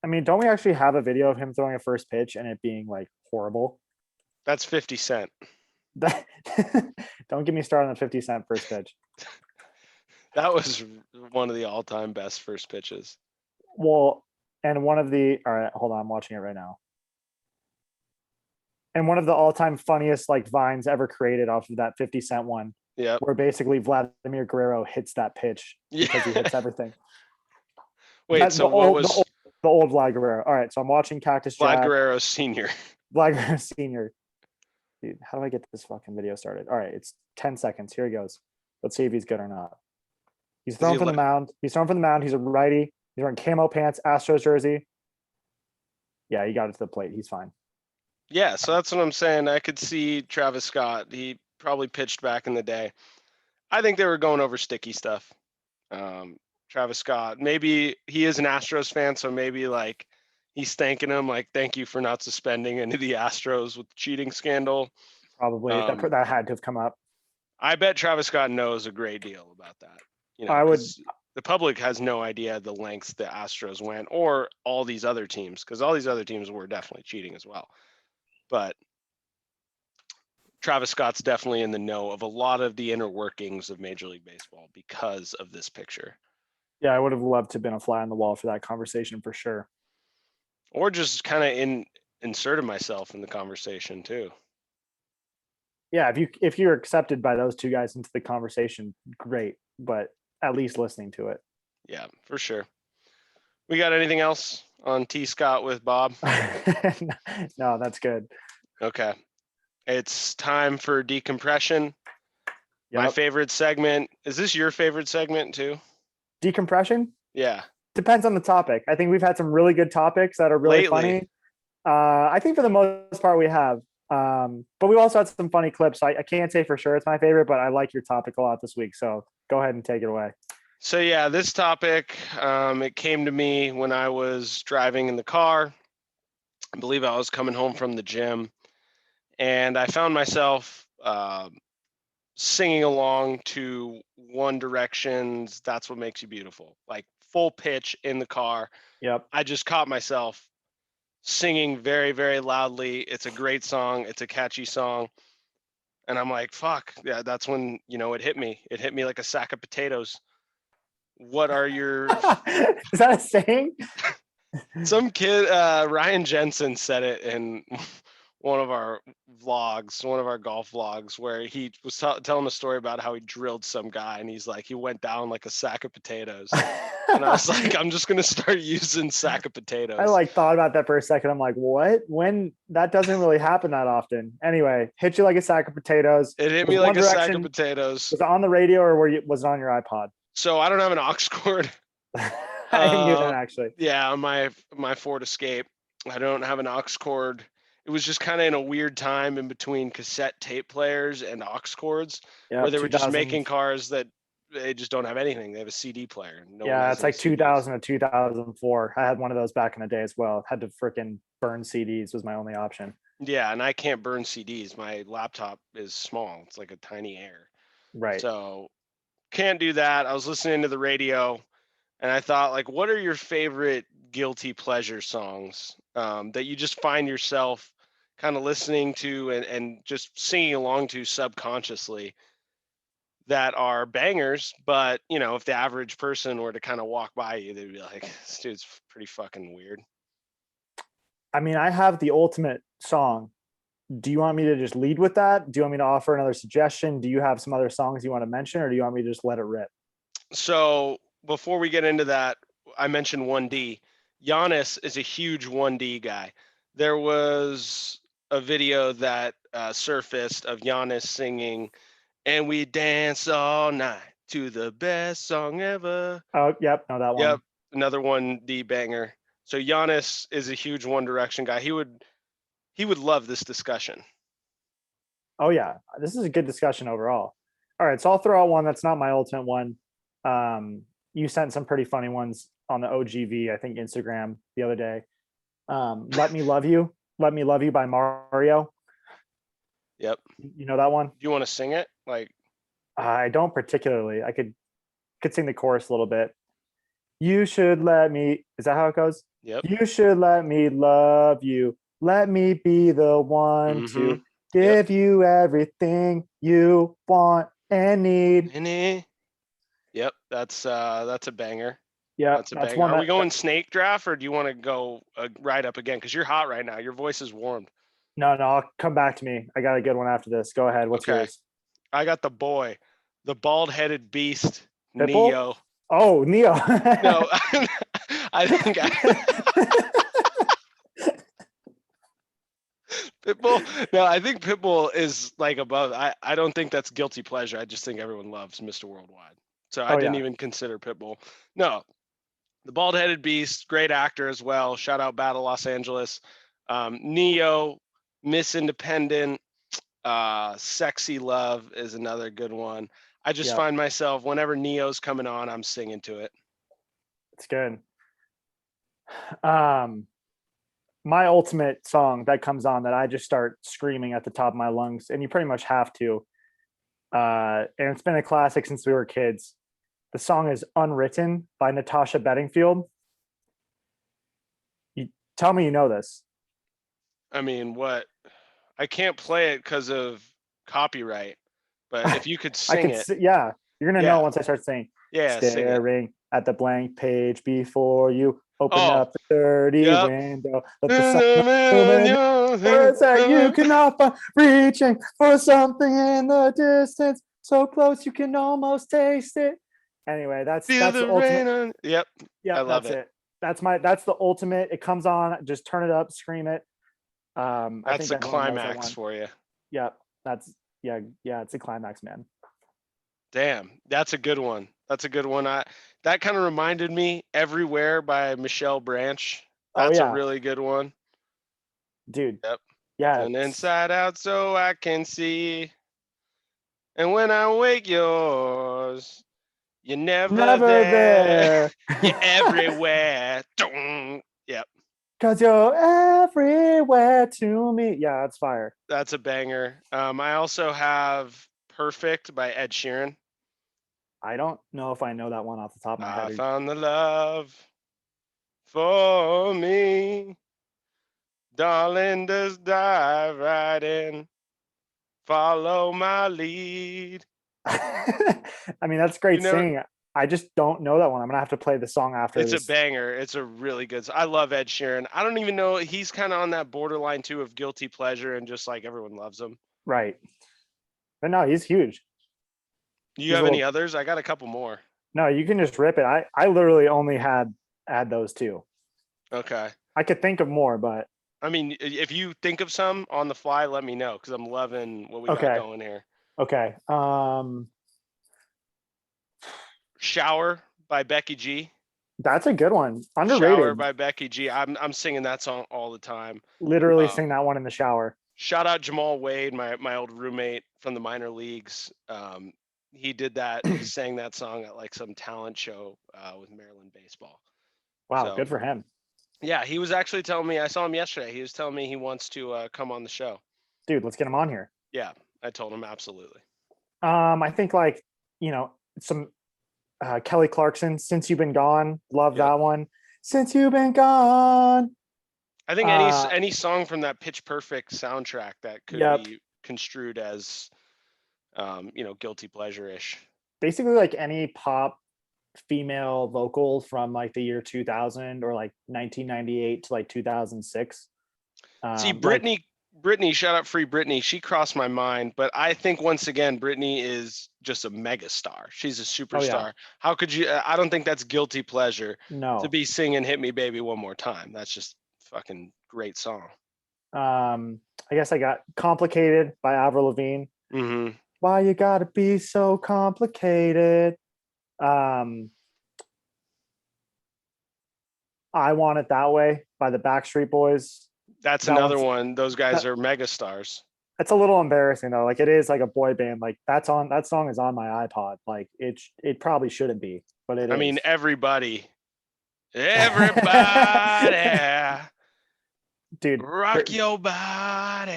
S2: I mean, don't we actually have a video of him throwing a first pitch and it being like horrible?
S1: That's 50 Cent.
S2: Don't get me started on the 50 Cent first pitch.
S1: That was one of the all-time best first pitches.
S2: Well, and all right, hold on, I'm watching it right now. And one of the all-time funniest like vines ever created off of that 50 Cent one.
S1: Yep.
S2: Where basically Vladimir Guerrero hits that pitch because he hits everything.
S1: Wait, so what was
S2: The old Vlad Guerrero. All right, so I'm watching Cactus
S1: Vlad
S2: Jack.
S1: Guerrero Sr.
S2: Vlad Guerrero Senior. Dude, how do I get this fucking video started? All right, it's 10 seconds. Here he goes. Let's see if he's good or not. He's throwing from the mound. He's throwing from the mound. He's a righty. He's wearing camo pants, Astros jersey. Yeah, he got it to the plate. He's fine.
S1: Yeah, so that's what I'm saying. I could see Travis Scott. He probably pitched back in the day. I think they were going over sticky stuff. Travis Scott, maybe he is an Astros fan, so maybe like he's thanking him, like, thank you for not suspending any of the Astros with the cheating scandal.
S2: Probably that had to have come up.
S1: I bet Travis Scott knows a great deal about that. You know,
S2: I would.
S1: The public has no idea the lengths the Astros went, or all these other teams, because all these other teams were definitely cheating as well. But Travis Scott's definitely in the know of a lot of the inner workings of Major League Baseball because of this picture.
S2: Yeah, I would have loved to have been a fly on the wall for that conversation for sure.
S1: Or just kind of inserted myself in the conversation too.
S2: Yeah, if you're accepted by those two guys into the conversation, great. But at least listening to it.
S1: Yeah, for sure. We got anything else on T. Scott with Bob?
S2: No, that's good.
S1: Okay. It's time for decompression.
S2: Yep.
S1: My favorite segment. Is this your favorite segment too?
S2: Decompression?
S1: Yeah.
S2: Depends on the topic. I think we've had some really good topics that are really funny. I think for the most part we have. But we've also had some funny clips. I can't say for sure it's my favorite, but I like your topic a lot this week. So go ahead and take it away.
S1: So yeah, this topic, it came to me when I was driving in the car. I believe I was coming home from the gym, and I found myself singing along to One Direction's "That's What Makes You Beautiful," like full pitch in the car.
S2: Yep.
S1: I just caught myself singing very, very loudly. It's a great song. It's a catchy song. And I'm like, fuck, yeah, that's when, it hit me. It hit me like a sack of potatoes. What are your...
S2: Is that a saying?
S1: Some kid, Ryan Jensen said it in one of our vlogs, one of our golf vlogs, where he was telling a story about how he drilled some guy, and he's like, he went down like a sack of potatoes. And I was like, I'm just going to start using sack of potatoes.
S2: I thought about that for a second. I'm like, what? When? That doesn't really happen that often. Anyway, hit you like a sack of potatoes.
S1: It hit me like a sack of potatoes.
S2: Was it on the radio or was it on your iPod?
S1: So I don't have an aux cord.
S2: I knew that actually.
S1: Yeah, on my Ford Escape, I don't have an aux cord. It was just kind of in a weird time in between cassette tape players and aux cords, where they were just making cars that they just don't have anything. They have a CD player.
S2: It's like 2000 to 2004. I had one of those back in the day as well. Had to freaking burn CDs was my only option.
S1: Yeah, and I can't burn CDs. My laptop is small. It's like a tiny Air.
S2: Right.
S1: So can't do that. I was listening to the radio, and I thought, like, what are your favorite guilty pleasure songs that you just find yourself kind of listening to and just singing along to subconsciously, that are bangers, but if the average person were to kind of walk by you, they'd be like, this dude's pretty fucking weird.
S2: I mean, I have the ultimate song. Do you want me to just lead with that? Do you want me to offer another suggestion? Do you have some other songs you want to mention, or do you want me to just let it rip?
S1: So before we get into that, I mentioned 1D. Giannis is a huge 1D guy. There was a video that surfaced of Giannis singing "And We Dance All Night" to the best song ever.
S2: Oh, yep. No, that one.
S1: Yep. Another 1D banger. So Giannis is a huge One Direction guy. He would love this discussion.
S2: Oh yeah. This is a good discussion overall. All right. So I'll throw out one that's not my ultimate one. You sent some pretty funny ones on the OGV, I think Instagram the other day. Let Me Love You. Let Me Love You by Mario.
S1: Yep.
S2: You know that one?
S1: Do you want to sing it? Like,
S2: I don't particularly. I could sing the chorus a little bit. You should let me. Is that how it goes?
S1: Yep.
S2: You should let me love you. Let me be the one to give you everything you want and need.
S1: Yep, that's a banger.
S2: Yeah,
S1: that's a banger. Are we going snake draft, or do you want to go right up again? Because you're hot right now. Your voice is warmed.
S2: No, I'll come back to me. I got a good one after this. Go ahead. What's yours?
S1: I got the bald-headed beast,
S2: Pitbull?
S1: Neo.
S2: Oh, Neo.
S1: No, I think Pitbull. No, I think Pitbull is like above. I don't think that's guilty pleasure. I just think everyone loves Mr. Worldwide. So I
S2: Oh
S1: didn't
S2: yeah,
S1: even consider Pitbull. No, the bald-headed beast, great actor as well. Shout out Battle Los Angeles. Neo, Miss Independent, Sexy Love is another good one. I just
S2: yeah,
S1: find myself whenever Neo's coming on, I'm singing to it.
S2: it's good. My ultimate song that comes on that I just start screaming at the top of my lungs, and you pretty much have to. And it's been a classic since we were kids. The song is "Unwritten" by Natasha Bedingfield. You tell me you know this.
S1: I mean, what? I can't play it because of copyright, but if you could
S2: I
S1: sing
S2: could,
S1: it,
S2: yeah, you're gonna know
S1: yeah,
S2: once I start saying.
S1: yeah, sing it.
S2: Staring at the blank page before you open
S1: Oh,
S2: up the dirty
S1: yep.
S2: window. Let the sun illuminate words that you cannot find. Reaching for something in the distance, so close you can almost taste it. Anyway,
S1: Feel
S2: that's the
S1: the
S2: ultimate.
S1: rain on. Yep, I
S2: Yeah,
S1: love
S2: that's
S1: it.
S2: it. That's the ultimate. It comes on, just turn it up, scream it. I
S1: That's
S2: think
S1: the
S2: everyone knows that
S1: climax
S2: one.
S1: for you.
S2: Yep, that's yeah, it's a climax, man.
S1: Damn, that's a good one. That's a good one. That kind of reminded me "Everywhere" by Michelle Branch.
S2: Oh
S1: That's a
S2: yeah,
S1: really good one.
S2: dude.
S1: Yep.
S2: Yeah,
S1: Turn inside out so I can see. And when I wake yours, you're never
S2: never
S1: there.
S2: there.
S1: You're everywhere. Dong. Yep.
S2: Cause you're everywhere to me. Yeah, that's fire.
S1: That's a banger. I also have "Perfect" by Ed Sheeran.
S2: I don't know if I know that one off the top of my
S1: I
S2: head.
S1: found the love for me. Darling, just dive right in. Follow my lead.
S2: I mean, that's great
S1: You know,
S2: singing. I just don't know that one. I'm gonna have to play the song after
S1: it's a
S2: this.
S1: banger. It's a really good. I love Ed Sheeran. I don't even know. He's kind of on that borderline too of guilty pleasure and just like everyone loves him.
S2: Right. But no, he's huge.
S1: Do you
S2: He's a
S1: have any
S2: little
S1: others? I got a couple more.
S2: no, you can just rip it. I literally only had those two.
S1: Okay.
S2: I could think of more, but
S1: I mean, if you think of some on the fly, let me know because I'm loving what we got
S2: okay.
S1: going here.
S2: Okay.
S1: "Shower" by Becky G.
S2: That's a good one.
S1: "Shower"
S2: Underrated.
S1: by Becky G. I'm singing that song all the time.
S2: Literally sing that one in the shower.
S1: Shout out Jamal Wade, my old roommate from the minor leagues. He did that. He sang that song at like some talent show with Maryland baseball.
S2: Wow,
S1: So
S2: good for him.
S1: yeah, he was actually telling me. I saw him yesterday. He was telling me he wants to come on the show.
S2: Dude, let's get him on here.
S1: Yeah, I told him absolutely.
S2: I think like, some Kelly Clarkson, Since You've Been Gone. Love
S1: Yep.
S2: that one. Since You've Been Gone.
S1: I think
S2: Uh
S1: any song from that Pitch Perfect soundtrack that could
S2: yep.
S1: be construed as guilty pleasure ish.
S2: Basically like any pop female vocal from like the year 2000 or like 1998 to like 2006.
S1: See,
S2: Like
S1: Brittany, shout out Free Brittany. She crossed my mind, but I think once again, Brittany is just a mega star. She's a
S2: oh yeah,
S1: superstar. How could you? I don't think that's guilty pleasure to
S2: no.
S1: be singing "Hit Me, Baby, One More Time." That's just fucking great song.
S2: I guess I got Complicated by Avril Lavigne.
S1: Hmm.
S2: Why you gotta be so complicated? Um, I Want It That Way by the Backstreet Boys.
S1: That's
S2: That
S1: another
S2: one's
S1: one. Those guys
S2: that,
S1: are mega stars.
S2: it's a little embarrassing though. Like it is like a boy band. Like that song is on my iPod. Like it probably shouldn't be, but it
S1: I mean,
S2: is.
S1: everybody,
S2: Dude,
S1: rock your body.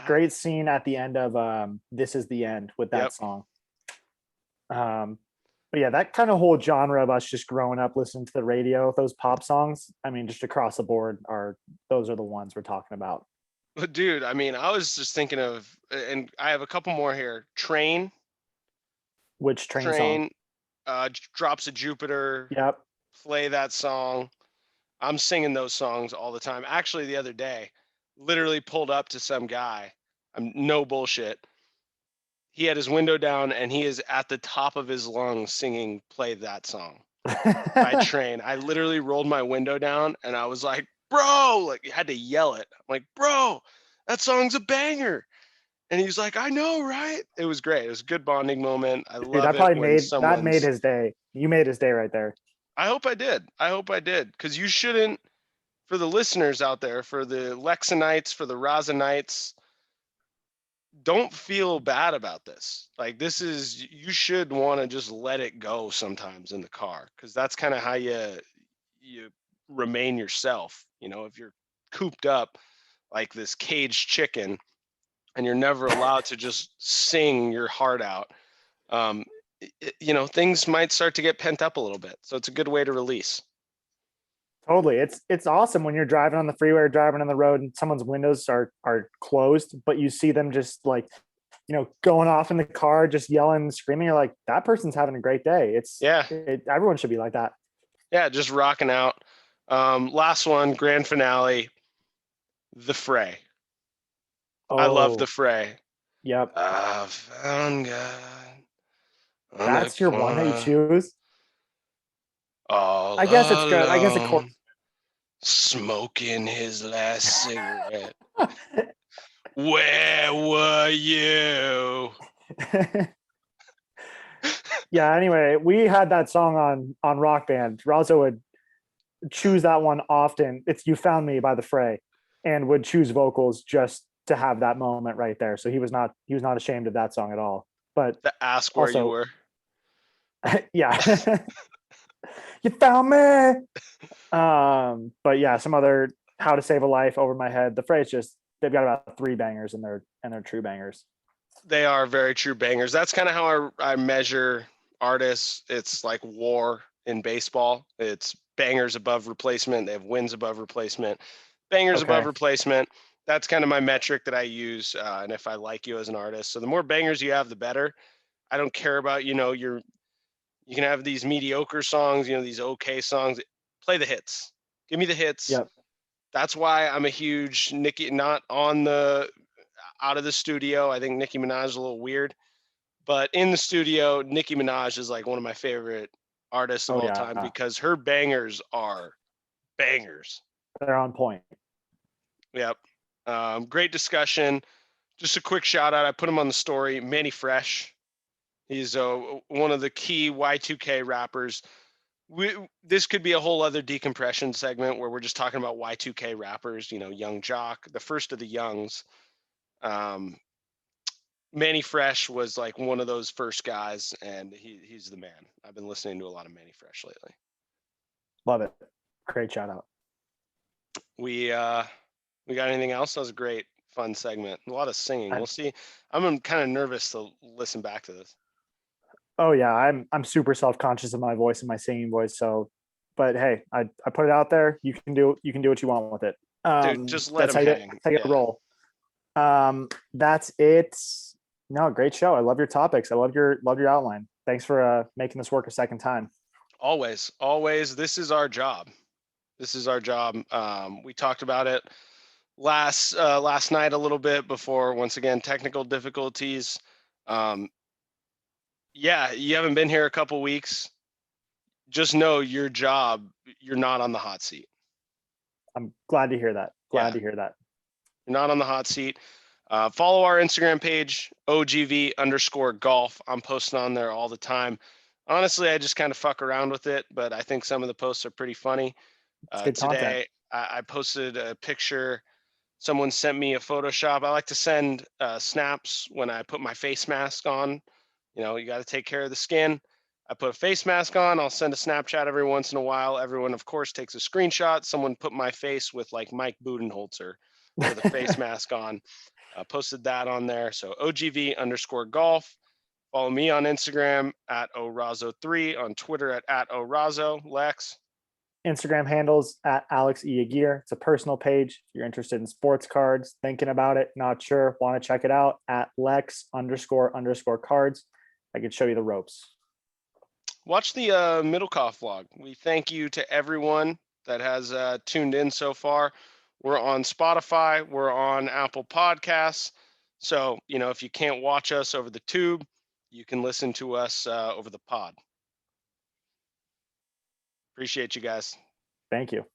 S2: great scene at the end of This Is the End with that
S1: Yep.
S2: song. But yeah, that kind of whole genre of us just growing up listening to the radio, those pop songs, I mean, just across the board those are the ones we're talking about.
S1: But dude, I mean, I was just thinking of, and I have a couple more here. Train,
S2: Which Train song?
S1: Train, Drops of Jupiter.
S2: Yep.
S1: Play that song. I'm singing those songs all the time. Actually, the other day, literally pulled up to some guy. I'm no bullshit. He had his window down and he is at the top of his lungs singing "Play That Song." by Train. I literally rolled my window down and I was like, bro, like you had to yell it. I'm like, bro, that song's a banger. And he's like, I know, right? It was great. It was a good bonding moment. I
S2: Dude,
S1: love
S2: that
S1: it
S2: probably
S1: when
S2: made
S1: someone's,
S2: his day. You made his day right there.
S1: I hope I did. I hope I did. Because you shouldn't, for the listeners out there, for the Lexanites, for the Rosanites, don't feel bad about this. Like this is, you should want to just let it go sometimes in the car. Because that's kind of how you remain yourself. You know, if you're cooped up like this caged chicken and you're never allowed to just sing your heart out, um, you know, things might start to get pent up a little bit. So it's a good way to release.
S2: Totally. It's awesome when you're driving on the freeway or driving on the road and someone's windows are closed, but you see them just like, going off in the car, just yelling and screaming. You're like, that person's having a great day.
S1: Yeah.
S2: Everyone should be like that.
S1: Yeah. Just rocking out. Last one, grand finale, The Fray. I love The
S2: Oh,
S1: Fray.
S2: yep.
S1: I found God on the
S2: That's your one that you
S1: corner
S2: choose.
S1: all
S2: I guess it's good. I guess the
S1: alone, smoking his last cigarette. Where were you?
S2: Yeah. Anyway, we had that song on Rock Band. Razo would choose that one often. It's "You Found Me" by The Fray, and would choose vocals just to have that moment right there. So he was not ashamed of that song at all. But
S1: To ask where you
S2: also,
S1: were.
S2: yeah, you found me. But yeah, some other "How to Save a Life," "Over My Head." The phrase just they've got about 3 bangers in their true bangers.
S1: They are very true bangers. That's kind of how I measure artists. It's like war in baseball. It's bangers above replacement. They have wins above replacement, bangers above
S2: Okay.
S1: replacement. That's kind of my metric that I use. And if I like you as an artist, so the more bangers you have, the better. I don't care about, you can have these mediocre songs, these okay songs. Play the hits. Give me the hits.
S2: Yep.
S1: That's why I'm a huge Nicki, not on the out of the studio. I think Nicki Minaj is a little weird, but in the studio, Nicki Minaj is like one of my favorite artists of
S2: Oh
S1: all time
S2: yeah.
S1: because her bangers are bangers.
S2: They're on point.
S1: Yep. Great discussion. Just a quick shout out. I put him on the story. Manny Fresh. He's one of the key Y2K rappers. This could be a whole other decompression segment where we're just talking about Y2K rappers, Young Jock, the first of the Youngs. Um, Manny Fresh was like one of those first guys, and he's the man. I've been listening to a lot of Manny Fresh lately.
S2: Love it. Great shout out.
S1: We got anything else? That was a great, fun segment. A lot of singing. We'll see. I'm kind of nervous to listen back to this.
S2: Oh yeah, I'm super self conscious of my voice and my singing voice. So, but hey, I put it out there. You can do what you want with it.
S1: Dude, just let
S2: That's
S1: him
S2: how you
S1: hang.
S2: take it
S1: Yeah,
S2: roll. That's it. No, great show. I love your topics. I love your outline. Thanks for making this work a second time.
S1: always, always. This is our job. This is our job. We talked about it last night a little bit before, once again, technical difficulties. Um, yeah, you haven't been here a couple weeks. Just know your job, you're not on the hot seat.
S2: I'm glad to hear that. Glad
S1: Yeah,
S2: to hear that.
S1: you're not on the hot seat. Follow our Instagram page, OGV_golf. I'm posting on there all the time. Honestly, I just kind of fuck around with it, but I think some of the posts are pretty funny.
S2: It's good content.
S1: Today, I posted a picture. Someone sent me a Photoshop. I like to send snaps when I put my face mask on. You got to take care of the skin. I put a face mask on. I'll send a Snapchat every once in a while. Everyone, of course, takes a screenshot. Someone put my face with like Mike Budenholzer with a face mask on. Posted that on there. So OGV_golf. Follow me on Instagram at Orazo3, on Twitter at Orazo. Lex.
S2: Instagram handles at Alex E. Aguirre. It's a personal page. If you're interested in sports cards, thinking about it, not sure, want to check it out, at Lex__cards. I could show you the ropes.
S1: Watch the Middlecoff vlog. We thank you to everyone that has tuned in so far. We're on Spotify. We're on Apple Podcasts. So, if you can't watch us over the tube, you can listen to us over the pod. Appreciate you guys.
S2: Thank you.